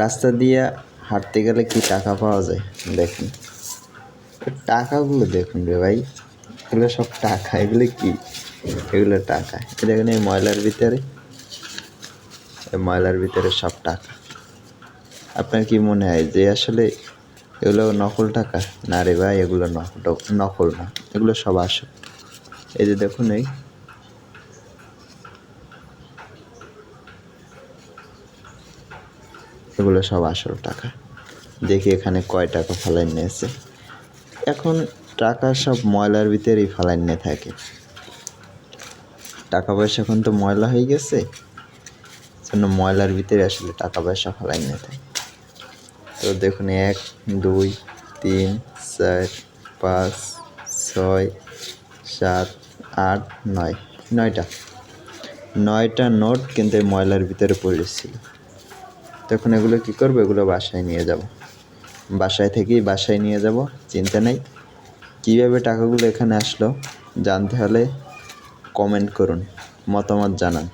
রাস্তা দিয়ে হাঁটতে গেলে কি টাকা পাওয়া যায় দেখুন। টাকাগুলো দেখুন রে ভাই, এগুলো সব টাকা। এগুলো কি? এগুলো টাকা। দেখেন এই ময়লার ভিতরে সব টাকা। আপনার কি মনে হয় যে আসলে এগুলো নকল টাকা? না রে ভাই, এগুলো নকল না, এগুলো সব আসল। এই যে দেখুন, এগুলো সব আসল টাকা। দেখি এখানে কয় টাকা ফালাইন নিয়েছে। এখন টাকা সব ময়লার ভিতরেই ফালাইন নিয়ে থাকে। টাকা পয়সা এখন তো ময়লা হয়ে গেছে, জন্য ময়লার ভিতরে আসলে টাকা পয়সা ফালাইন নিয়ে থাকে। তো দেখুন 1 2 3 4 5 6 7 8 9, 9টা নোট কিন্তু এই ময়লার ভিতরে পড়েছিল। তখন এগুলো কি করবো? এগুলো বাসায় নিয়ে যাব। বাসায় নিয়ে যাব, চিন্তা নেই। কীভাবে টাকাগুলো এখানে আসলো জানতে হলে কমেন্ট করুন, মতামত জানান।